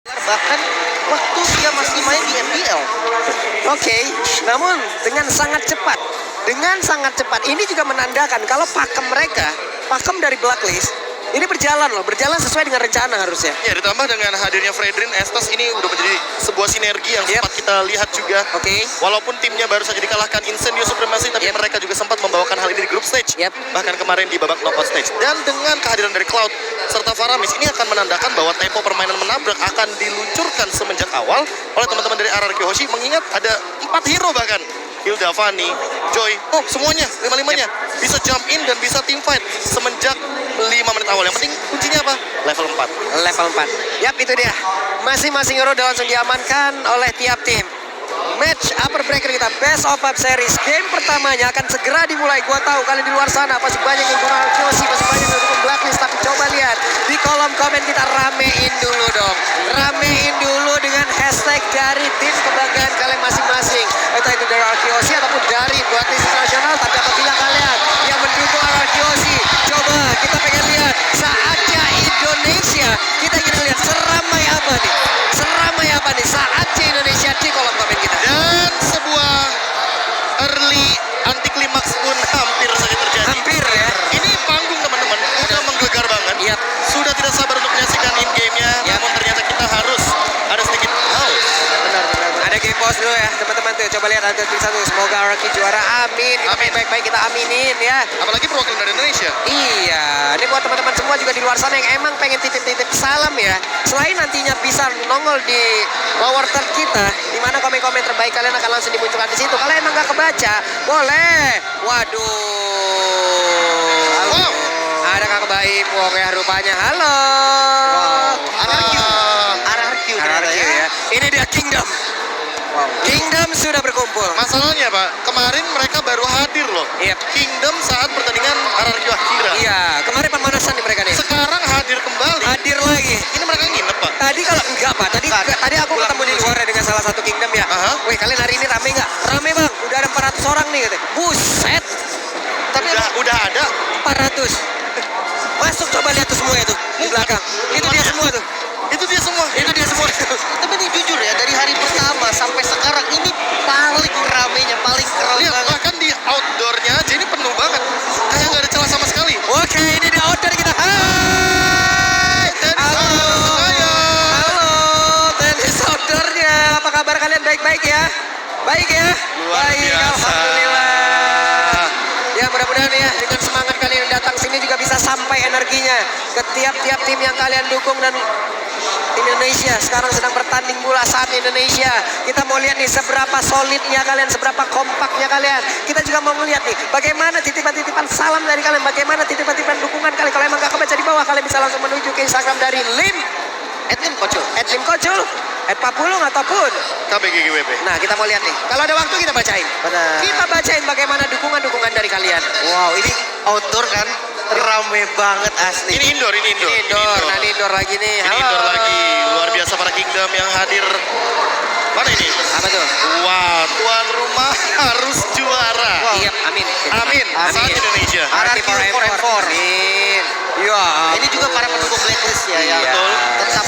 bahkan waktu dia masih main di MPL. Oke, namun dengan sangat cepat. Ini juga menandakan kalau pakem dari Blacklist, ini berjalan sesuai dengan rencana harusnya. Ya, ditambah dengan hadirnya Fredrin, Estes ini udah menjadi sebuah sinergi yang sempat kita lihat juga. Oke. Walaupun timnya baru saja dikalahkan Incendio Supremacy, tapi mereka juga sempat membawakan hal ini di grup stage. Bahkan kemarin di babak knockout stage. Dan dengan kehadiran dari Cloud serta Faramis, ini akan menandakan bahwa tempo permainan menabrak akan diluncurkan semenjak awal oleh teman-teman dari RRQ Hoshi. Mengingat ada 4 hero bahkan. Hilda, Fanny, Joy, semuanya, 5-5-nya bisa jump in dan bisa team fight semenjak 5 menit awal. Yang penting kuncinya apa? Level 4. Level 4. Yap, itu dia. Masing-masing hero udah langsung diamankan oleh tiap tim. Match upper breaker kita, best of 5 series. Game pertamanya akan segera dimulai. Gua tahu kalian di luar sana pasti banyak yang dukung Arkeosi, pasti banyak yang dukung Blacklist. Tapi coba lihat di kolom komen kita, ramein dulu dong. Ramein dulu dengan hashtag dari tim kebanggaan kalian masing-masing. Entah itu dari Arkeosi ataupun dari Blacklist Internasional. Tapi apabila kalian yang mendukung Arkeosi, coba kita pengen lihat saatnya Indonesia. Kita ingin lihat seramai apa nih? Saatnya Indonesia di kolom komen kita. Dan sebuah early anti klimaks pun hampir saja terjadi. Hampir ya. Ini panggung teman-teman, udah menggelegar banget. Yap. Sudah tidak sabar untuk menyaksikan in game-nya. Namun ternyata kita harus ada sedikit Benar. Ada game pause dulu ya teman-teman tuh. Coba lihat ada satu. Semoga Arki juara. Amin. Kita baik-baik kita aminin ya. Apalagi perwakilan dari Indonesia. Iya. Ini buat teman-teman semua juga di luar sana yang emang pengen titip-titip salam ya. Selain nantinya bisa nongol di lower third kita, di mana komen-komen terbaik kalian akan langsung dimunculkan di situ. Kalau emang gak kebaca, boleh. Waduh. Wow. Ada kakak baik Wong ya rupanya. Halo. RRQ ya. Ini dia Kingdom. Wow. Kingdom sudah berkumpul. Masalahnya Pak, kemarin mereka baru hadir loh. Yep. Kingdom saat pertandingan RRQ Akira. Iya, kemarin pemanasan nih mereka nih. Sekarang hadir kembali. Hadir lagi. Ini mereka nginep Pak. Tadi kalau enggak Pak, tadi aku ketemu di luar dengan salah satu Kingdom ya. Wih, kalian hari ini rame nggak? Rame Bang, udah ada 400 orang nih katanya. Buset. Tapi udah ada 400. Masuk coba lihat tuh semua itu di belakang. Itu dia semua tuh. Itu dia semua. Tapi ini jujur ya, dari hari pertama sampai sekarang ini paling ramenya, paling keren banget. Bahkan di outdoornya aja ini penuh banget. Kayak nggak ada celah sama sekali. Oke, ini di outdoor kita. Hai, Halo, tenis outdoornya. Apa kabar kalian? Baik-baik ya? Baik ya? Luar biasa. Alhamdulillah. Ya mudah-mudahan ya dengan semangat kalian datang sini juga bisa sampai energinya ke tiap-tiap tim yang kalian dukung. Dan Indonesia sekarang sedang bertanding bola saat Indonesia. Kita mau lihat nih seberapa solidnya kalian, seberapa kompaknya kalian. Kita juga mau melihat nih bagaimana titipan-titipan salam dari kalian, bagaimana titipan-titipan dukungan kalian. Kalau emang gak kebaca di bawah, kalian bisa langsung menuju ke Instagram dari @limkocul, @papulung ataupun KBGGWP. Nah, kita mau lihat nih. Kalau ada waktu kita bacain. Benar. Kita bacain bagaimana dukungan-dukungan dari kalian. Wow, ini outdoor kan? Rame banget asli. Ini indoor. Nah, ini indoor lagi nih. Ini indoor lagi. Luar biasa para Kingdom yang hadir. Mana ini? Apa tuh? Wah, tuan rumah harus juara. Wow. Iya, amin. Amin. Saat Indonesia. RRQ forever. Amin. Iya. Ini juga para pendukung Blacklist ya. Iya. Betul.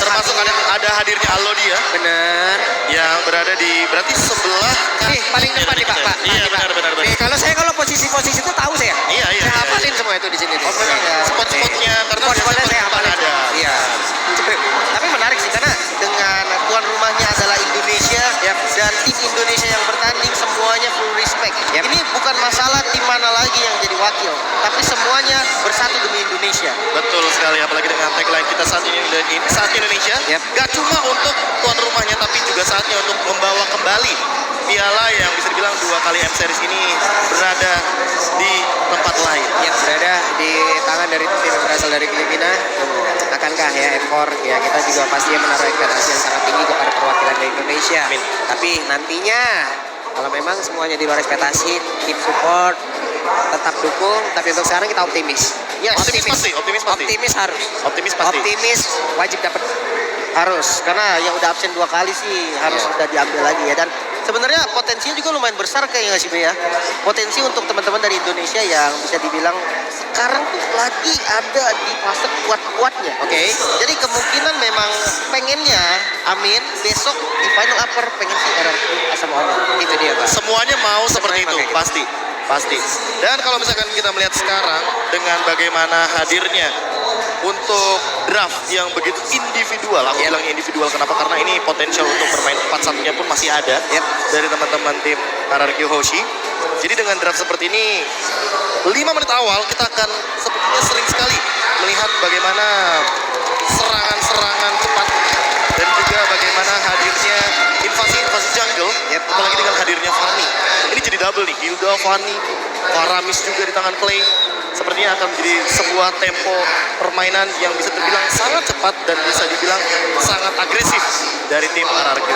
Termasuk ada hadirnya Alodi ya. Benar. Yang berada di berarti sebelah Nih, paling depan nih Pak. Iya, benar. Nih, kalau posisi-posisi itu tahu saya. Iya. Saya hafalin semua itu di sini. Oh, benar ya. Spot-spotnya karena spot-spotnya saya hafalin ada. Iya. Tapi menarik sih karena dengan tuan rumahnya adalah Indonesia dan tim Indonesia yang bertanding semuanya full respect. Ini bukan masalah tim mana lagi yang jadi wakil, tapi semuanya bersatu demi Indonesia. Betul sekali, apalagi dengan tagline kita saat ini saat Indonesia. Gak cuma untuk tuan rumahnya, tapi juga saatnya untuk membawa kembali piala yang bisa dibilang 2 kali M Series ini berada di tempat lain. Berada di tangan dari tim yang berasal dari Filipina. Akankah ya ekor ya, kita juga pasti menaruh ekspektasi yang sangat tinggi kepada perwakilan dari Indonesia. Amin. Tapi nantinya kalau memang semuanya di luar ekspektasi, tim support tetap dukung. Tapi untuk sekarang kita optimis. Optimis pasti. Optimis harus. Optimis pasti. Optimis wajib dapat. Harus, karena yang udah absen 2 kali sih harus udah diambil lagi ya. Dan sebenarnya potensinya juga lumayan besar kayaknya sih ya. Potensi untuk teman-teman dari Indonesia yang bisa dibilang sekarang tuh lagi ada di fase kuat-kuatnya. Oke. Jadi kemungkinan memang pengennya amin besok di final upper pengen si RRQ sama Onyx. Itu dia, Pak. Semuanya mau seperti itu, Semuanya kayak gitu. pasti. Dan kalau misalkan kita melihat sekarang dengan bagaimana hadirnya untuk draft yang begitu individual, aku bilang individual kenapa? Karena ini potensial untuk bermain 4-1-nya pun masih ada dari teman-teman tim RRQ Hoshi. Jadi dengan draft seperti ini 5 menit awal kita akan sepertinya sering sekali melihat bagaimana serangan-serangan cepat dan juga bagaimana hadirnya invasi jungle, apalagi dengan hadirnya Fanny. Ini jadi double nih, Hilda, Fanny, Paramis juga di tangan Clay. Sepertinya akan menjadi sebuah tempo permainan yang bisa terbilang sangat cepat dan bisa dibilang sangat agresif dari tim RRQ.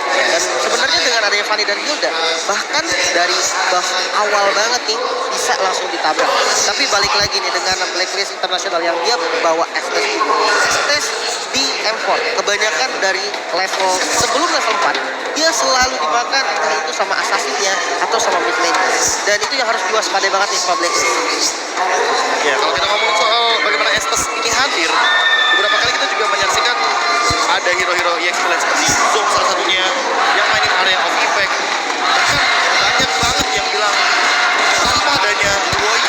Dan sebenarnya dengan adanya Fanny dan Hilda, bahkan dari buff awal banget nih bisa langsung ditabrak. Tapi balik lagi nih dengan Blacklist Internasional yang dia bawa Estes juga. Estes di M4 kebanyakan dari level sebelum level 4 dia selalu dimakan entah itu sama assassin-nya atau sama mid lane. Dan itu yang harus diwaspadai banget nih sama Blacklist. Ya, kalau kita ngomong soal bagaimana Estes ini hadir, beberapa kali kita juga menyaksikan ada hero-hero EX Plan seperti Zoom salah satunya yang mainin area of impact. Bahkan banyak banget yang bilang tanpa adanya Woi,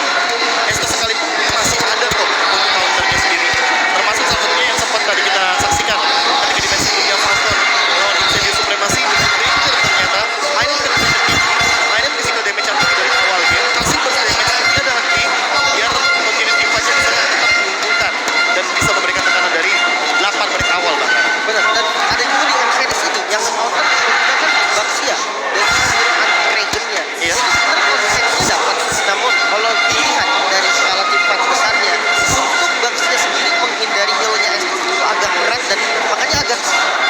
Estes sekalipun masih ada kok untuk counternya sendiri. Termasuk salah satunya yang sempat tadi kita saksikan ketika di match sebelumnya Falcon lawan Incendio Supremacy, Ranger ternyata mainin physical damage yang tinggi dari awal game, kasih burst damage tinggi adalah key biar continuity fight-nya bisa tetap menguntungkan dan bisa memberikan tekanan dari 8 menit awal bahkan. Benar, dan ada juga di MCD sini yang menonton menggunakan Baxia dengan hero anti-regennya. Iya. Jadi sebenarnya konsepnya dapat, namun kalau dilihat dari skala tim fight besarnya, untuk Baxia sendiri menghindari heal-nya Estes itu agak berat dan makanya agak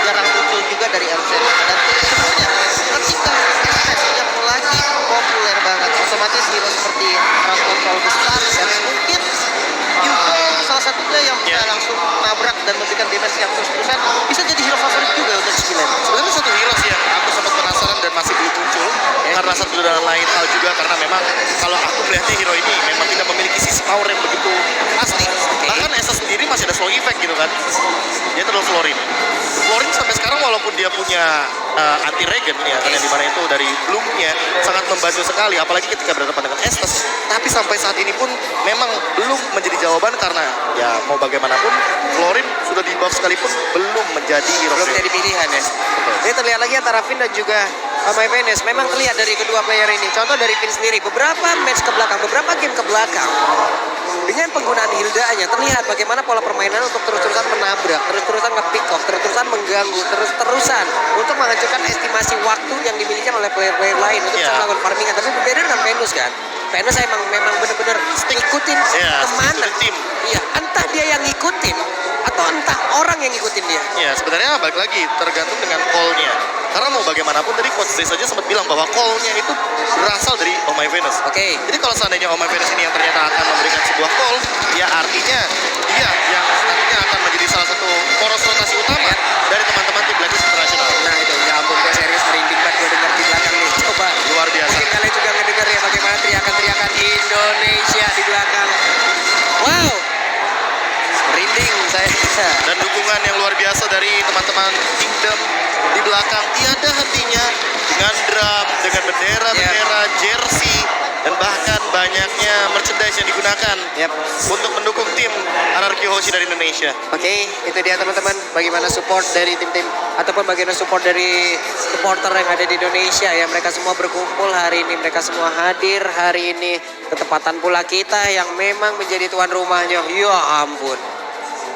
jarang muncul juga dari MCD. Dan sebenarnya ketika Estes yang lagi populer banget, otomatis hero seperti Crown Control besar dan mungkin juga salah satunya yang bisa langsung nabrak dan memberikan damage yang terus-terusan bisa jadi hero favorit juga untuk Skillet. Sebenarnya satu hero sih yang aku sempat penasaran dan masih belum muncul karena satu dan lain hal juga karena memang kalau aku melihatnya hero ini memang tidak memiliki sisi power yang begitu pasti. Bahkan Estes sendiri masih ada slow effect gitu kan. Dia terlalu Florin. Florin sampai sekarang walaupun dia punya anti regen ya kan yang dimana itu dari Bloom-nya sangat membantu sekali apalagi ketika berhadapan dengan Estes. Tapi sampai saat ini pun memang belum menjadi jawaban karena ya mau bagaimanapun Florin sudah di buff sekalipun belum menjadi hero. Belum jadi pilihan ya. Ini terlihat lagi antara Finn dan juga My Venus. Memang terlihat dari kedua player ini. Contoh dari Finn sendiri, beberapa match ke belakang, beberapa game ke belakang. Dengan penggunaan Hilda-nya terlihat bagaimana pola permainan untuk terus-terusan menabrak, terus-terusan nge-pick off, terus-terusan mengganggu, terus-terusan untuk menghancurkan estimasi waktu yang dimiliki oleh player-player lain untuk bisa melakukan farmingan. Tapi berbeda dengan Venus kan. Venus memang benar-benar ngikutin kemana. Iya, entah dia yang ngikutin atau entah orang yang ngikutin dia. Ya sebenarnya balik lagi tergantung dengan call-nya. Karena mau bagaimanapun tadi Coach Day saja sempat bilang bahwa call-nya itu berasal dari Oh My Venus. Oke. Jadi kalau seandainya Oh My Venus ini yang ternyata akan memberikan sebuah call, ya artinya dia yang nantinya akan menjadi salah satu poros rotasi utama dari teman-teman tim Blacklist Internasional. Nah itu, ya ampun gue serius merinding banget gue dengar di belakang nih. Coba. Luar biasa. Mungkin kalian juga ngedenger ya bagaimana teriakan-teriakan Indonesia di belakang. Wow. Merinding saya. Dan dukungan yang luar biasa dari teman-teman Kingdom di belakang tiada hentinya dengan drum, dengan bendera-bendera, jersey, dan bahkan banyaknya merchandise yang digunakan untuk mendukung tim RRQ Hoshi dari Indonesia. Oke, itu dia teman-teman bagaimana support dari tim-tim ataupun bagaimana support dari supporter yang ada di Indonesia ya. Mereka semua berkumpul hari ini, mereka semua hadir hari ini. Ketepatan pula kita yang memang menjadi tuan rumahnya. Ya ampun.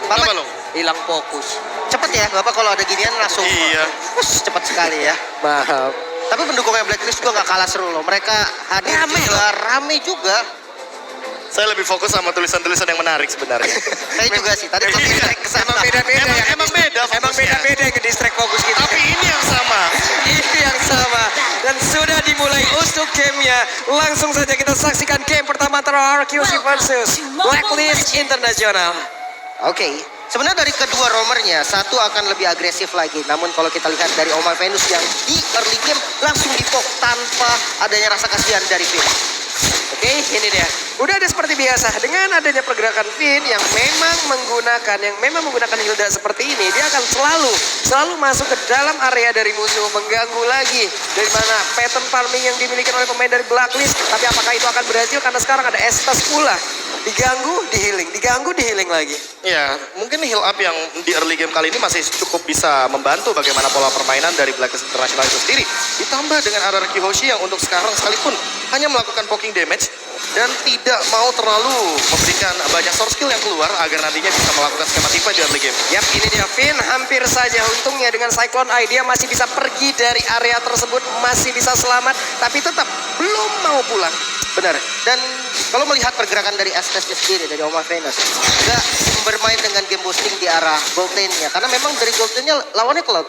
Kenapa lo? Hilang fokus. Cepet ya, Bapak kalau ada ginian langsung. Iya. Cepat sekali ya. Maaf. Tapi pendukungnya Blacklist juga nggak kalah seru loh. Mereka hadir rame juga. Saya lebih fokus sama tulisan-tulisan yang menarik sebenarnya. Saya juga sih. Tadi Emang beda-beda ya. Emang beda fokusnya. Emang beda-beda yang distract fokus kita. Tapi ini yang sama. Ini yang sama. Dan sudah dimulai untuk gamenya. Langsung saja kita saksikan game pertama antara RQC versus Blacklist Internasional. Oke. Sebenarnya dari kedua roamernya, satu akan lebih agresif lagi. Namun kalau kita lihat dari Oh My Venus yang di early game langsung dipok tanpa adanya rasa kasihan dari Finn. Oke, ini dia. Udah ada seperti biasa dengan adanya pergerakan Finn yang memang menggunakan Hilda seperti ini, dia akan selalu masuk ke dalam area dari musuh, mengganggu lagi dari mana pattern farming yang dimiliki oleh pemain dari Blacklist. Tapi apakah itu akan berhasil karena sekarang ada Estes pula. Diganggu, di healing lagi. Ya, mungkin heal up yang di early game kali ini masih cukup bisa membantu bagaimana pola permainan dari Blacklist International itu sendiri. Ditambah dengan RRQ Hoshi yang untuk sekarang sekalipun hanya melakukan poking damage dan tidak mau terlalu memberikan banyak source skill yang keluar agar nantinya bisa melakukan skema tipe di early game. Yap, ini dia Finn hampir saja. Untungnya dengan Cyclone Eye dia masih bisa pergi dari area tersebut, masih bisa selamat, tapi tetap belum mau pulang. Benar. Dan kalau melihat pergerakan dari Estes sendiri, dari Oma Venus, nggak bermain dengan game boosting di arah gold lane-nya. Karena memang dari gold lane-nya lawannya Cloud.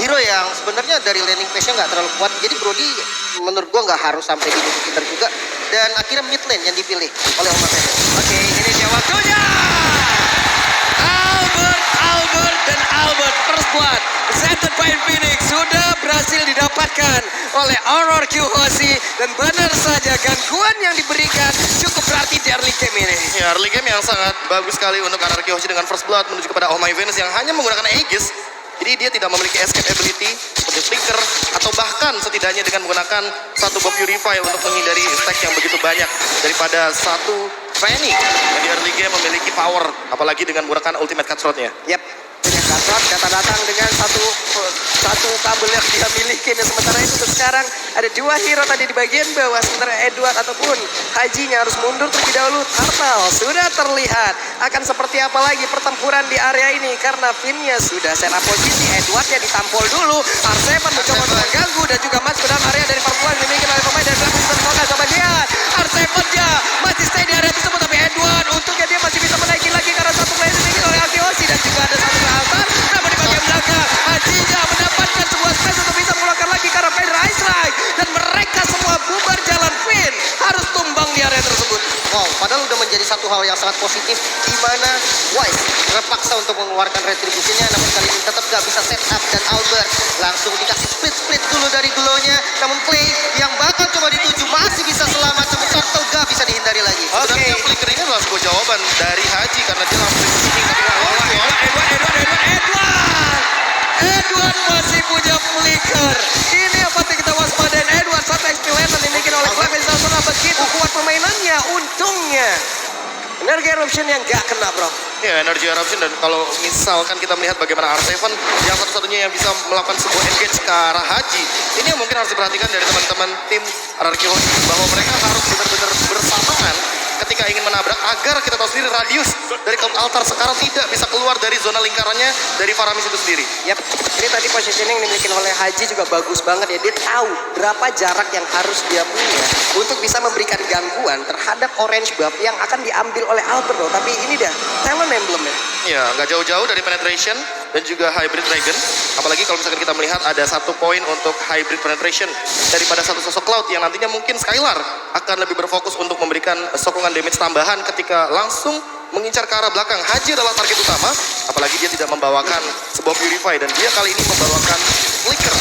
Hero yang sebenarnya dari laning phase-nya nggak terlalu kuat. Jadi Brody menurut gua nggak harus sampai di sekitar juga. Dan akhirnya mid lane yang dipilih oleh Oma Venus. Oke, ini dia waktunya. Albert first blood presented by Phoenix sudah berhasil didapatkan oleh RRQ Hoshi, dan benar saja gangguan yang diberikan cukup berarti di early game ini. Ya, early game yang sangat bagus sekali untuk RRQ Hoshi dengan first blood menuju kepada Oh My Venus yang hanya menggunakan Aegis. Jadi dia tidak memiliki escape ability seperti flicker atau bahkan setidaknya dengan menggunakan satu Bob Purify untuk menghindari stack yang begitu banyak daripada satu Fanny yang di early game memiliki power, apalagi dengan menggunakan ultimate cutthroat-nya. Yap, punya Cutthroat datang dengan satu kabel yang dia miliki. Dan sementara itu sekarang ada dua hero tadi di bagian bawah, sementara Edward ataupun Hajinya harus mundur terlebih dahulu. Turtle sudah terlihat akan seperti apa lagi pertempuran di area ini karena Finn-nya sudah set up posisi. Edwardnya ditampol dulu, Arsepan mencoba untuk mengganggu dan juga masuk ke dalam area dari perempuan yang dimiliki oleh pemain dari belakang. Coba lihat, Arsepan-nya masih stay di area tersebut, tapi Edward untungnya dia masih bisa menaiki lagi karena satu player dimiliki oleh Akioshi dan juga ada satu altar. Namun di bagian belakang Hajinya mendapatkan sebuah space untuk bisa mengeluarkan lagi karena Finn Ice Strike, dan mereka semua bubar jalan. Finn harus tumbang di area tersebut. Wow, padahal udah menjadi satu hal yang sangat positif di mana Wise terpaksa untuk mengeluarkan retribusinya, namun kali ini tetap gak bisa set up dan Albert langsung dikasih split dulu dari glow-nya. Namun Clay yang bakal coba dituju masih bisa selamat, namun Turtle gak bisa dihindari lagi. Sebenarnya flicker ini adalah sebuah jawaban dari Haji karena dia langsung positioning tapi Edward masih punya flicker. Ini yang patut kita waspadai. Edward satu XP lane yang dimiliki oleh Cleven Sasona, begitu kuat permainannya. Untungnya energi eruption yang gak kena, bro. ya, energy eruption. Dan kalau misalkan kita melihat bagaimana R7 yang satu-satunya yang bisa melakukan sebuah engage ke arah Haji, ini yang mungkin harus diperhatikan dari teman-teman tim RRQ Hoshi, bahwa mereka harus benar-benar bersamaan ketika ingin menabrak agar kita tahu sendiri radius dari Cloud Altar sekarang tidak bisa keluar dari zona lingkarannya dari Faramis itu sendiri. Yap, ini tadi positioning yang dimiliki oleh Haji juga bagus banget ya. Dia tahu berapa jarak yang harus dia punya untuk bisa memberikan gangguan terhadap orange buff yang akan diambil oleh Alberto. Tapi ini dia talent emblemnya. Ya, nggak jauh-jauh dari penetration dan juga hybrid dragon. Apalagi kalau misalkan kita melihat ada satu poin untuk hybrid penetration daripada satu sosok Cloud yang nantinya mungkin Skylar akan lebih berfokus untuk memberikan sokongan damage tambahan ketika langsung mengincar ke arah belakang. Haji adalah target utama, apalagi dia tidak membawakan sebuah Purify dan dia kali ini membawakan Flicker.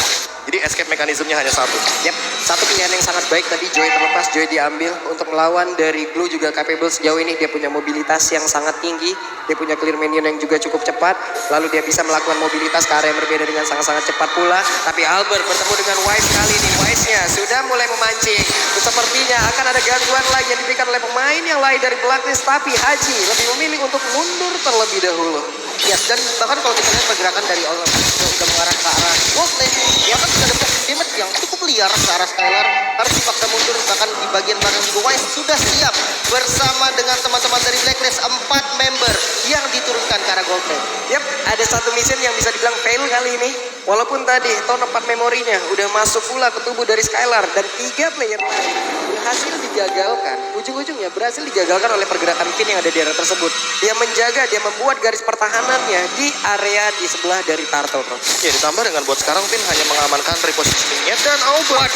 Jadi escape mekanismenya hanya satu. Yap, satu pilihan yang sangat baik tadi. Joy terlepas, Joy diambil untuk melawan dari Glue juga capable sejauh ini. Dia punya mobilitas yang sangat tinggi, dia punya clear minion yang juga cukup cepat, lalu dia bisa melakukan mobilitas ke area yang berbeda dengan sangat-sangat cepat pula. Tapi Albert bertemu dengan Wise kali ini. Wise-nya sudah mulai memancing. Sepertinya akan ada gangguan lagi yang diberikan oleh pemain yang lain dari Blacklist, tapi Haji lebih memilih untuk mundur terlebih dahulu. Yes, dan bahkan kalau kita lihat pergerakan dari Oliver sudah mengarah ke arah gold lane, ya kan sudah ada damage yang cukup liar ke arah Skylar, harus dipaksa mundur. Bahkan di bagian belakang juga Wise sudah siap bersama dengan teman-teman dari Blacklist, 4 member yang diturunkan ke arah gold lane. Yap, ada satu mission yang bisa dibilang fail kali ini. Walaupun tadi tahun 4 memorinya udah masuk pula ke tubuh dari Skylar, dan 3 player lain berhasil digagalkan. Ujung-ujungnya berhasil digagalkan oleh pergerakan Finn yang ada di area tersebut. Dia menjaga, dia membuat garis pertahanannya di area di sebelah dari Turtle, bro. Ya, ditambah dengan buat sekarang Finn hanya mengamankan repositioningnya dan Albert.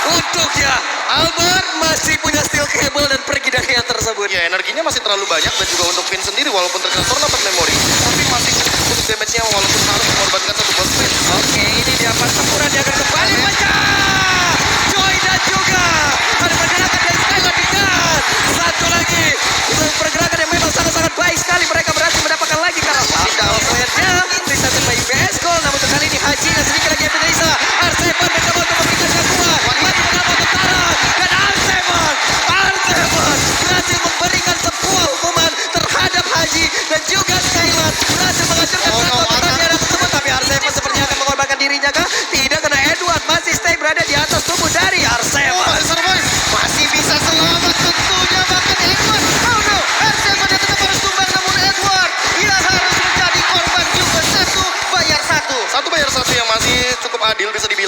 Untuknya Albert masih punya steel cable dan pergi dari yang tersebut. Ya, energinya masih terlalu banyak dan juga untuk Finn sendiri walaupun terkena torn dapat memori, tapi masih untuk damage-nya walaupun harus mengorbankan satu boss fight. Oke, ini dia pertempuran yang akan kembali pecah. Joy dan juga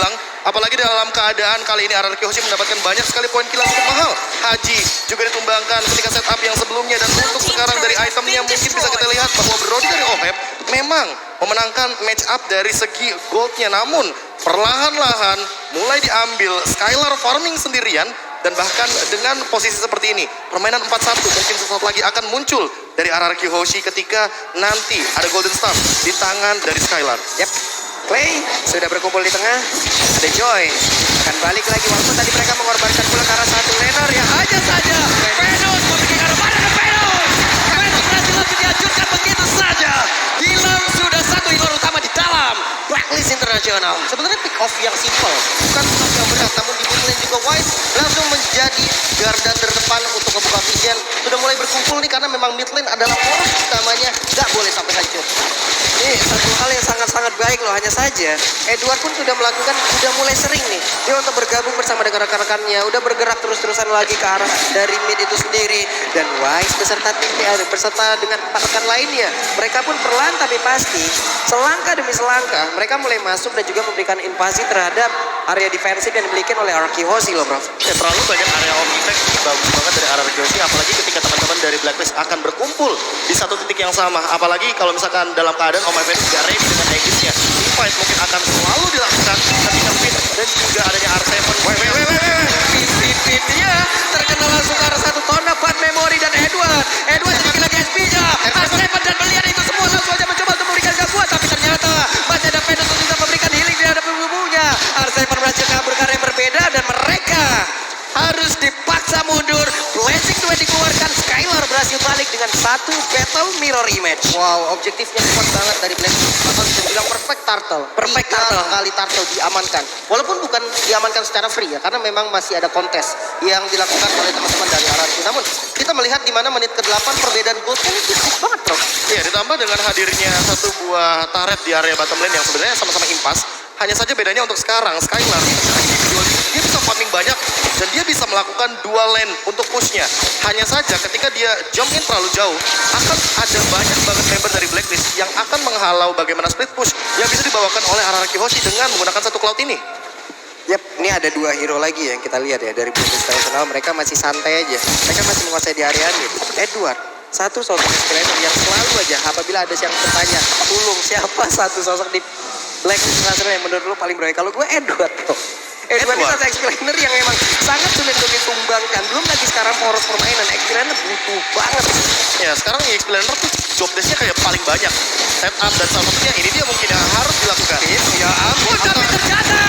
hilang. Apalagi dalam keadaan kali ini RRQ Hoshi mendapatkan banyak sekali poin kill cukup mahal. Haji juga ditumbangkan ketika setup yang sebelumnya. Dan untuk sekarang dari itemnya mungkin bisa kita lihat bahwa Brody dari OHEP memang memenangkan match up dari segi goldnya. Namun perlahan-lahan mulai diambil Skylar farming sendirian. Dan bahkan dengan posisi seperti ini, permainan 4-1 mungkin sesuatu lagi akan muncul dari RRQ Hoshi ketika nanti ada Golden Star di tangan dari Skylar. Yap, Clay sudah berkumpul di tengah. Ada Joy akan balik lagi walaupun tadi mereka mengorbankan pula ke arah satu laner yang hanya saja Venus memiliki arah mana ke Venus. Venus berhasil langsung dihancurkan begitu saja. Hilang sudah satu hero utama di dalam Blacklist Internasional. Sebenarnya pick off yang simple, bukan pick off yang berat, namun di mid lane juga Wise langsung menjadi garda terdepan untuk membuka vision. Sudah mulai berkumpul nih karena memang mid lane adalah poros utamanya, nggak boleh sampai hancur. Ini satu hal yang sangat-sangat baik loh, hanya saja Edward pun sudah melakukan, sudah mulai sering nih dia untuk bergabung bersama dengan rekan-rekannya, udah bergerak terus-terusan lagi ke arah dari mid itu sendiri. Dan Wise beserta tim beserta dengan rekan lainnya, mereka pun perlahan tapi pasti selangkah demi selangkah mereka mulai masuk dan juga memberikan invasi terhadap area defensif yang dimiliki oleh RRQ Hoshi loh bro. Ya, terlalu banyak area of impact bagus banget dari RRQ Hoshi, apalagi ketika teman-teman dari Blacklist akan berkumpul di satu titik yang sama. Apalagi kalau misalkan dalam keadaan Om Venus gak ready dengan Aegis-nya, fight mungkin akan selalu dilakukan ketika Finn dan juga adanya R7. Fit-fit-fitnya terkena langsung ke arah satu tona Bad Memory dan Edward sedikit lagi SP-nya. R7 dan melihat itu semua langsung aja mencoba untuk memberikan gangguan, tapi ternyata masih ada Venus untuk bisa memberikan healing di hadapan tubuhnya. R7 berhasil kabur ke arah yang berbeda dan mereka harus dipaksa mundur. Blessing 2 dikeluarkan, Skylar berhasil balik dengan satu battle mirror image. Wow, objektifnya kuat banget dari Black. Atau bisa bilang perfect turtle. Perfect Tiga turtle. kali turtle diamankan. Walaupun bukan diamankan secara free ya, karena memang masih ada kontes yang dilakukan oleh teman-teman dari RRQ. Namun kita melihat di mana menit ke-8 perbedaan goldnya ini tipis banget bro. Iya, ditambah dengan hadirnya satu buah turret di area bottom lane yang sebenarnya sama-sama impas. Hanya saja bedanya untuk sekarang, Skylar dia bisa farming banyak dan dia bisa melakukan dual lane untuk pushnya. Hanya saja ketika dia jump in terlalu jauh, akan ada banyak banget member dari Blacklist yang akan menghalau bagaimana split push yang bisa dibawakan oleh RRQ Hoshi dengan menggunakan satu cloud ini. Yap, ini ada dua hero lagi yang kita lihat ya dari Blacklist International. Mereka masih santai aja, mereka masih menguasai di area ini. Edward, satu sosok trainer yang selalu aja apabila ada yang bertanya, tolong siapa satu sosok di Blacklist International yang menurut lu paling berani? Kalau gue Edward tuh. Edward ini satu explainer yang memang sangat sulit untuk ditumbangkan. Belum lagi sekarang poros permainan, explainer butuh banget. Ya, sekarang explainer tuh job desk-nya kayak paling banyak. Setup dan salah satunya ini dia mungkin yang harus dilakukan. Ya ampun, tapi ternyata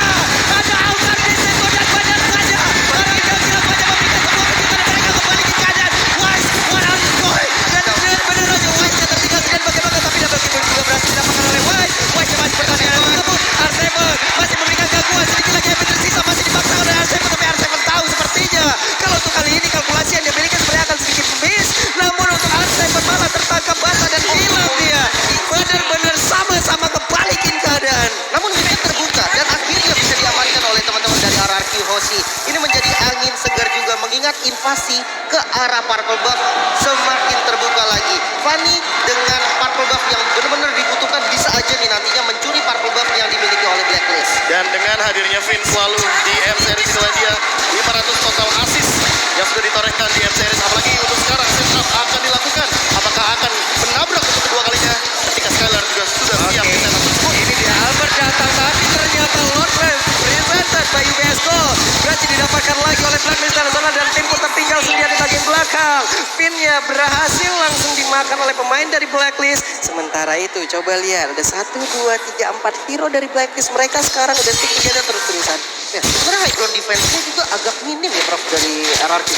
ada outer di situ dan banyak saja. Orang yang siap saja memberikan sebuah kejutan dan mereka kembali ke keadaan. Wise, what are you doing? Dan benar aja Wise yang tertinggal sekian bagaimana, tapi double kill juga berhasil didapatkan oleh Wise. Wise yang masih pertandingan tersebut. R7 masih memberikan gangguan, sedikit lagi yang tersisa masih dipaksa oleh R7, tapi R7 tahu sepertinya kalau untuk kali ini kalkulasi yang dia miliki sebenarnya akan sedikit miss. Namun untuk R7 malah tertangkap basah dan hilang dia. Benar-benar sama-sama kebalikin keadaan. Namun ini terbuka dan akhirnya bisa diamankan oleh teman-teman dari RRQ Hoshi. Ini menjadi angin segar juga mengingat invasi ke arah Purple Buff semakin terbuka lagi. Fanny dengan Purple Buff yang benar-benar dibutuhkan bisa aja nih nantinya mencuri Purple Buff yang dimiliki oleh Blacklist. Dan dengan hadirnya Finn selalu di M Series itulah dia 500 total assist yang sudah ditorehkan di M Series. Apalagi untuk sekarang setup akan dilakukan. Apakah akan menabrak untuk kedua kalinya ketika Skylar juga sudah siap di setup tersebut. Ini dia Albert datang, tapi ternyata Lord Wave presented by UBS Gold berhasil didapatkan lagi oleh Blacklist International dan tim pun tertinggal sendiri di bagian belakang. Pinnya berhasil langsung dimakan oleh pemain dari Blacklist. Sementara itu coba lihat ada 1, 2, 3, 4 hero dari Blacklist. Mereka sekarang udah stick together terus-terusan. Ya, sebenarnya high ground defense-nya juga agak minim ya Prof dari RRQ.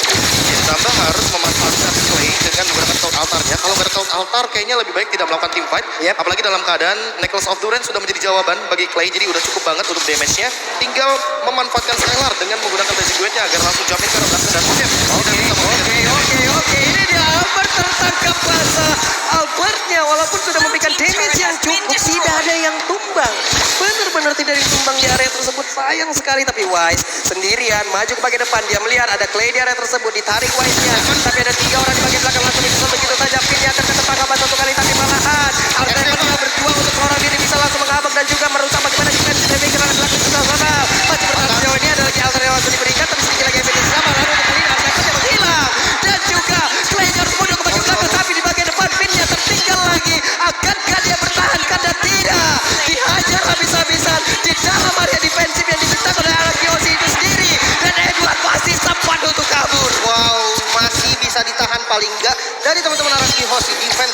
Ditambah harus memanfaatkan Clay dengan menggunakan Cloud Altar-nya. Kalau nggak ada Cloud Altar kayaknya lebih baik tidak melakukan team fight. Yep. Apalagi dalam keadaan Necklace of Duran sudah menjadi jawaban bagi Clay. Jadi udah cukup banget untuk damage-nya. Tinggal memanfaatkan Skylar dengan menggunakan basic duetnya agar langsung jump in ke arah belakang dan mungkin Oke. Ini dia Albert tertangkap basah. Albertnya walaupun sudah memberikan damage yang cukup, tidak ada yang tumbang. Benar-benar tidak ditumbang di area tersebut. Sayang sekali, tapi Wise sendirian maju ke bagian depan. Dia melihat ada Clay di area tersebut, ditarik Wise-nya. Tapi ada 3 orang di bagian belakang langsung ditusuk begitu saja. Pinnya akan ketangkap basah satu kali, tapi malahan Arthur berjuang untuk seorang diri bisa langsung menghabak dan juga merusak bagaimana defense dari belakang belakang sana.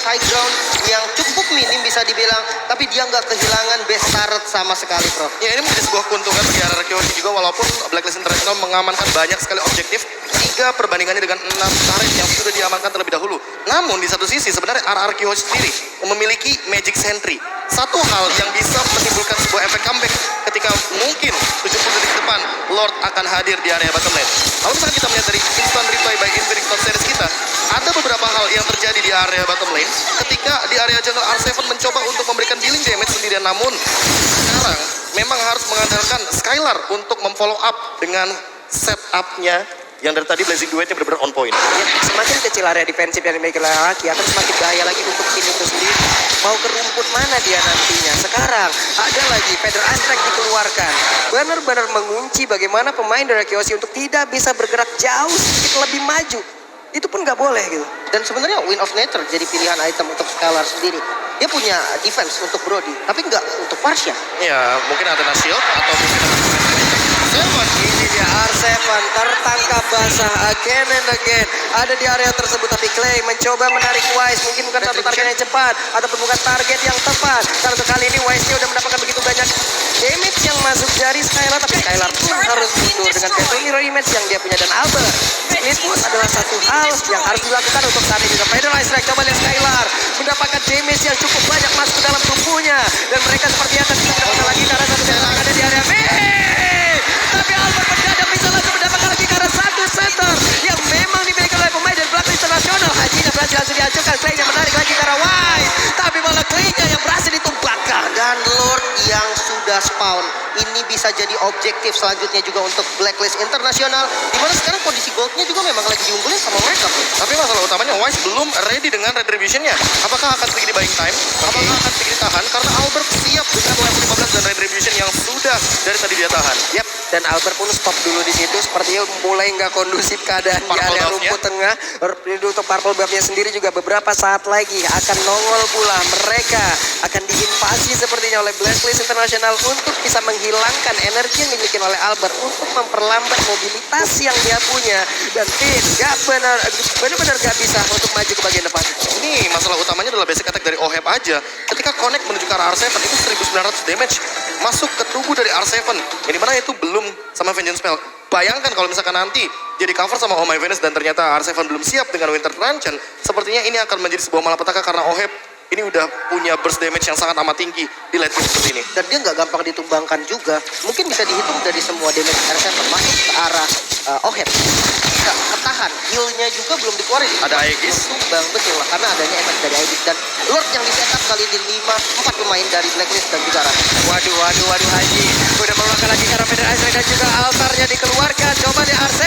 defense high ground yang cukup minim bisa dibilang, tapi dia nggak kehilangan base turret sama sekali, Bro. Ya ini menjadi sebuah keuntungan bagi RRQ juga walaupun Blacklist International mengamankan banyak sekali objektif 3 perbandingannya dengan 6 turret yang sudah diamankan terlebih dahulu. Namun di satu sisi sebenarnya RRQ sendiri memiliki Magic Sentry. Satu hal yang bisa menimbulkan sebuah efek comeback ketika mungkin 70 detik depan Lord akan hadir di area bottom lane. Kalau misalnya kita melihat dari instant reply by Infinix Top Series kita, ada beberapa hal yang terjadi di area bottom lane ketika di area jungle R7 mencoba untuk memberikan dealing damage sendirian, namun sekarang memang harus mengandalkan Skylar untuk memfollow up dengan setupnya yang dari tadi Blazing Duetnya benar-benar on point. Ya, semakin kecil area defensif yang dimiliki oleh Araki akan semakin bahaya lagi untuk tim itu sendiri. Mau ke rumput mana dia nantinya? Sekarang ada lagi Feather Aspect dikeluarkan. Benar-benar mengunci bagaimana pemain dari Kyoshi untuk tidak bisa bergerak jauh sedikit lebih maju. Itu pun nggak boleh gitu. Dan sebenarnya Wind of Nature jadi pilihan item untuk Skylar sendiri. Dia punya defense untuk Brody, tapi nggak untuk Parsia. Ya mungkin ada shield atau mungkin ada Ini dia R7 tertangkap basah again and again. Ada di area tersebut tapi Clay mencoba menarik Wise. Mungkin bukan satu target yang cepat ataupun bukan target yang tepat. Karena untuk kali ini Wise-nya udah mendapatkan begitu banyak damage yang masuk dari Skylar. Tapi Skylar pun harus mundur dengan battle mirror image yang dia punya. Dan Albert, split push adalah satu hal yang harus dilakukan untuk saat ini. Federal Strike, coba lihat Skylar mendapatkan damage yang cukup banyak masuk ke dalam tubuhnya. Dan mereka sepertinya akan bisa mendapatkan lagi karena satu serangan ada di area B. Tapi Albert mendadak bisa langsung mendapatkan lagi karena satu center yang memang dimiliki oleh pemain dari Blacklist International. Hajinya berhasil langsung dihancurkan. Clay-nya menarik lagi karena Wise. Tapi malah Clay-nya yang berhasil ditumpahkan. Dan Lord yang sudah spawn ini bisa jadi objektif selanjutnya juga untuk Blacklist International, dimana sekarang kondisi goldnya juga memang lagi diunggulin sama mereka, bro. Tapi masalah utamanya Wise belum ready dengan retribution-nya. Apakah akan sedikit di buying time? Apakah akan sedikit ditahan? Karena Albert siap dengan level 15 dan retribution yang sudah dari tadi dia tahan. Yap, dan Albert pun stop dulu di situ. Sepertinya mulai nggak kondusif keadaan di area rumput tengah. Untuk purple buff-nya sendiri juga beberapa saat lagi akan nongol pula. Mereka akan diinvasi sepertinya oleh Blacklist International untuk bisa menghilangkan energi yang dimiliki oleh Albert untuk memperlambat mobilitas yang dia punya. Dan Finn gak benar-benar gak bisa untuk maju ke bagian depan. Ini masalah utamanya adalah basic attack dari Oheb aja. Ketika connect menuju ke arah R7 itu 1900 damage masuk ke tubuh dari R7. Yang dimana itu belum sama Vengeance Spell. Bayangkan kalau misalkan nanti jadi cover sama Oh My Venus dan ternyata R7 belum siap dengan Winter Truncheon. Sepertinya ini akan menjadi sebuah malapetaka karena Oheb ini udah punya burst damage yang sangat amat tinggi di late game seperti ini. Dan dia nggak gampang ditumbangkan juga. Mungkin bisa dihitung dari semua damage R7 masuk ke arah Oheb. Nggak ketahan, heal-nya juga belum dikeluarin. Ada Aegis. Tumbang, betul lah, karena adanya efek dari Aegis. Dan Lord yang di setup kali ini 4 pemain dari Blacklist dan juga Rara. Waduh Haji. Udah meluangkan lagi karena Federal Strike dan juga altarnya dikeluarkan. Coba di R7.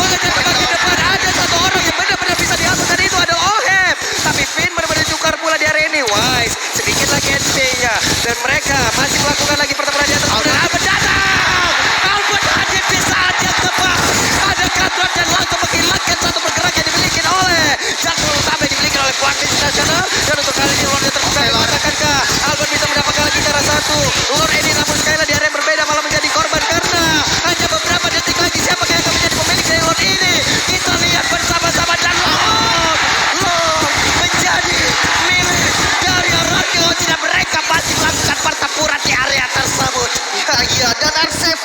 Mengejar ke bagian depan. Ada satu orang yang benar-benar bisa diatur dan itu adalah Oheb. Tapi Finn benar-benar tukar pula di area ini. Wise sedikit lagi HP-nya. Dan mereka masih melakukan lagi pertempuran di atas. Albert datang. Albert hadir di saat yang tepat. Ada kadrat dan langsung menghilangkan satu pergerakan yang dimiliki oleh Jungle utama yang dimiliki oleh Blacklist International. Dan untuk kali ini Lord yang terbuka dikatakankah Albert bisa mendapatkan lagi cara satu. Lord ini namun sekali lagi di area yang berbeda malah menjadi korban karena hanya beberapa detik lagi siapakah yang akan menjadi pemilik dari Lord ini. Kita lihat bersama-sama dan Lord menjadi milik dari Rakio dan mereka masih melakukan pertempuran di area tersebut. Ya, dan R7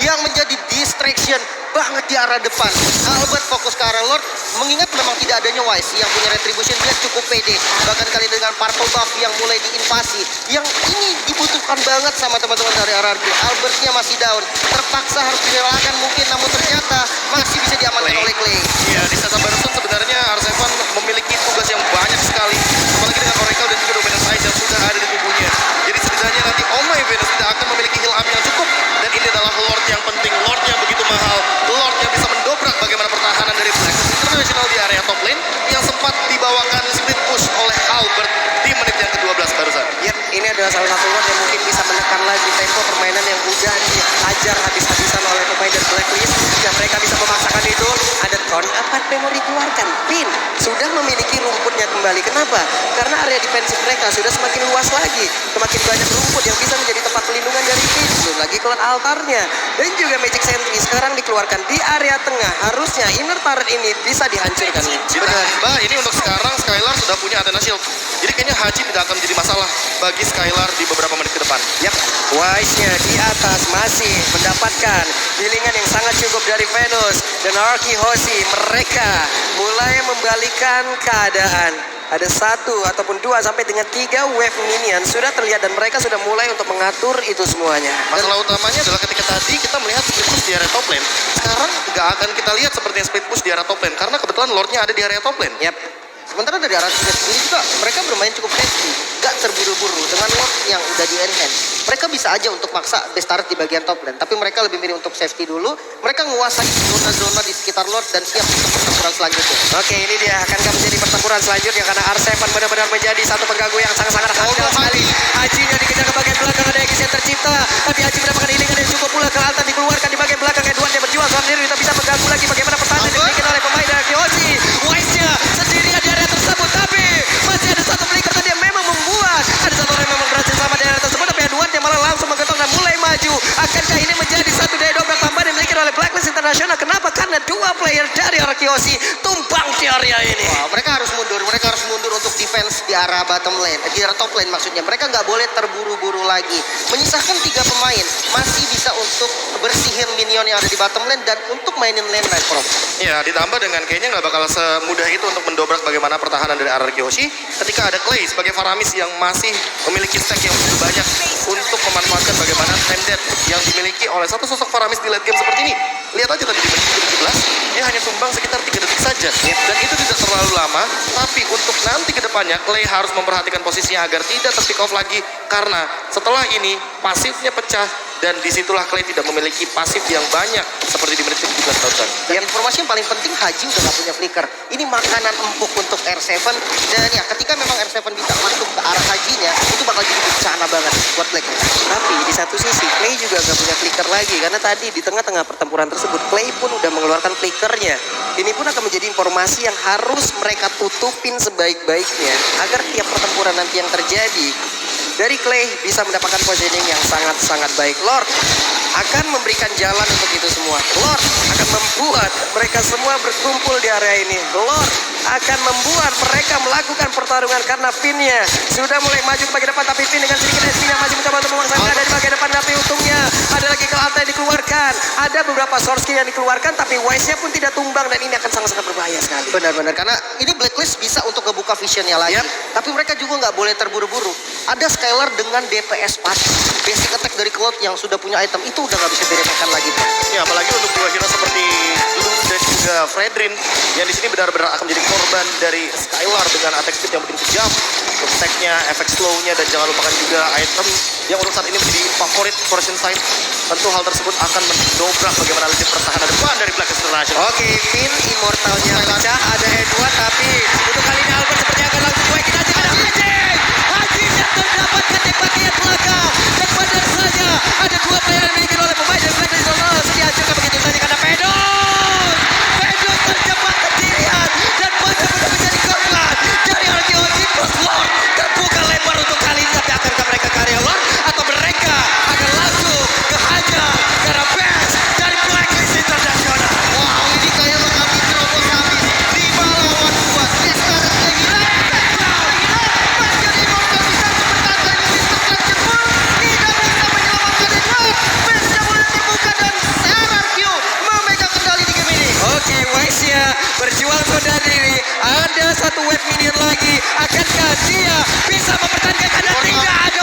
yang menjadi distraction banget di arah depan. Albert fokus ke arah Lord, mengingat memang tidak adanya Wise yang punya retribution, dia cukup pede. Bahkan kali dengan purple buff yang mulai diinvasi, yang ini dibutuhkan banget sama teman-teman dari RRQ. Albertnya masih down, terpaksa harus direlakan mungkin, namun ternyata masih bisa diamankan oleh Clay. Ya, di setup barusan sebenarnya R7 memiliki tugas yang banyak sekali. Apalagi dengan Oracle dan juga Dominance Eyes yang sudah ada di tubuhnya. Jadi setidaknya nanti Oh My Venus tidak akan memiliki heal up yang cukup. Dan ini adalah Lord yang penting, Lord yang begitu mahal. Lord yang bisa mendobrak bagaimana pertahanan dari Blacklist International di area top lane yang sempat dibawakan split push oleh Albert di menit yang ke-12 barusan. Yap, ini adalah salah satu Lord yang mungkin bisa menekan lagi tempo permainan yang udah dihajar habis-habisan oleh pemain dari Blacklist. Dan mereka bisa memaksakan itu. Ada apa memori keluarkan. Pin sudah memiliki rumputnya kembali. Kenapa? Karena area defensif mereka sudah semakin luas lagi. Semakin banyak rumput yang bisa menjadi tempat pelindungan dari Pin. Belum lagi kalau tempat altarnya. Dan juga Magic Sentry sekarang dikeluarkan di area tengah. Harusnya inner turret ini bisa dihancurkan. Ditambah ini untuk sekarang Skylar sudah punya Athena Shield. Jadi kayaknya Haji tidak akan menjadi masalah bagi Skylar di beberapa menit ke depan. Yap, Wise-nya di atas masih mendapatkan healingan yang sangat cukup dari Venus dan Arki Hoshi. Mereka mulai membalikan keadaan. Ada 1 ataupun 2 sampai dengan 3 wave minion sudah terlihat dan mereka sudah mulai untuk mengatur itu semuanya. Masalah utamanya adalah ketika tadi kita melihat split push di area top lane. Sekarang nggak akan kita lihat seperti split push di area top lane karena kebetulan Lordnya ada di area top lane. Yap. Sementara dari arah sini sendiri juga mereka bermain cukup safety, gak terburu-buru dengan Lord yang udah di enhance. Mereka bisa aja untuk maksa base turret di bagian top lane, tapi mereka lebih milih untuk safety dulu. Mereka menguasai zona-zona di sekitar Lord dan siap untuk pertempuran selanjutnya. Oke, ini dia akankah menjadi pertempuran selanjutnya karena R7 benar-benar menjadi satu pengganggu yang sangat-sangat handal sekali. Hajinya dikejar ke bagian belakang, ada Aegis yang tercipta, tapi Haji mendapatkan healing yang cukup pula. Ke altar dikeluarkan di bagian belakang. Edward yang berjuang seorang diri tak bisa mengganggu lagi. Bagaimana pertahanan dibikin oleh pemain dari Kyoshi. Wise-nya sendirian di area tersebut, tapi masih ada satu flicker tadi yang memang membuat ada satu orang yang memang berhasil selamat di area tersebut, tapi Edward yang malah langsung menggetok dan mulai maju. Akankah ini menjadi satu daya dobrak tambahan yang dimiliki oleh Blacklist International? Kenapa? Karena 2 player dari arah Kyoshi tumbang di area ini. Wah, mereka harus mundur untuk defense di arah bottom lane, di arah top lane maksudnya. Mereka nggak boleh terburu-buru lagi. Menyisakan 3 pemain masih bisa untuk bersihin minion yang ada di bottom lane dan untuk mainin lane right Prof. Ya, ditambah dengan kayaknya nggak bakal semudah itu untuk mendobrak bagaimana pertahanan dari arah Kyoshi ketika ada Clay sebagai Faramis yang masih memiliki stack yang begitu banyak untuk memanfaatkan bagaimana time death yang dimiliki oleh satu sosok Faramis di late game seperti ini. Lihat aja tadi di menit 17 dia hanya tumbang sekitar 3 detik saja dan itu tidak terlalu lama, tapi untuk nanti ke depannya Clay harus memperhatikan posisinya agar tidak terpick off lagi karena setelah ini pasifnya pecah dan disitulah Clay tidak memiliki pasif yang banyak seperti di menit 17 barusan. Dan informasi yang paling penting, Haji udah gak punya flicker. Ini makanan empuk untuk R7 dan ya ketika memang R7 bisa masuk ke arah Hajinya itu bakal jadi bencana banget buat Black. Tapi di satu sisi Clay juga gak punya flicker lagi karena tadi di tengah-tengah pertempuran tersebut Clay pun udah mengeluarkan flickernya. Ini pun akan menjadi informasi yang harus mereka tutupin sebaik-baiknya agar tiap pertempuran nanti yang terjadi dari Clay bisa mendapatkan positioning yang sangat-sangat baik. Lord akan memberikan jalan untuk itu semua. Lord akan membuat mereka semua berkumpul di area ini. Lord akan membuat mereka melakukan pertarungan karena Finn-nya sudah mulai maju ke bagian depan, tapi Finn dengan sedikit SP-nya masih mencoba untuk memaksakan keadaan di bagian depan, tapi untungnya ada lagi ke altar yang dikeluarkan. Ada beberapa source skill yang dikeluarkan, tapi Wise-nya pun tidak tumbang dan ini akan sangat-sangat berbahaya sekali. Benar-benar karena ini Blacklist bisa untuk ngebuka visionnya lagi. Tapi mereka juga nggak boleh terburu-buru. Ada Skylar dengan DPS pas basic attack dari Cloud yang sudah punya item itu udah nggak bisa diremehkan lagi. Ya, apalagi untuk 2 hero seperti Blue dan juga Fredrin yang di sini benar-benar akan menjadi korban dari Skylar dengan attack speed yang begitu kejam, untuk stack-nya, efek slow-nya, dan jangan lupakan juga item yang untuk saat ini menjadi favorit Fortune Sight. Tentu hal tersebut akan mendobrak bagaimana lini pertahanan depan dari Blacklist International. Oke, Finn immortalnya pecah, ada Edward, tapi untuk kali ini Albert sepertinya akan langsung cuekin aja. Ada Haji yang terdapatkan di bagian belakang dan benar saja ada 2 player yang dimiliki oleh pemain dari Blacklist International. Dihancurkan begitu saja karena Pedon terjebak sendirian dan benar-benar menjadi korban dari Arkeologi plus Lord. Terbuka lebar untuk kali ini, tapi akankah mereka karya Lord atau mereka akan langsung kehajar karena best dari Blacklist International. Wow, ini kayak mengambil terobos habis 5 lawan 2. Dia sekarang lagi Basket Immortal bisa bertahan lagi di sebelah jempol. Tidak bisa menyelamatkan Edward. Match-nya mulai dibuka dan RRQ memegang kendali di game ini. Oke, Wise-nya berjuang saudara diri. Ada satu wave minion lagi. Akankah dia bisa mempertahankan? Karena tidak ada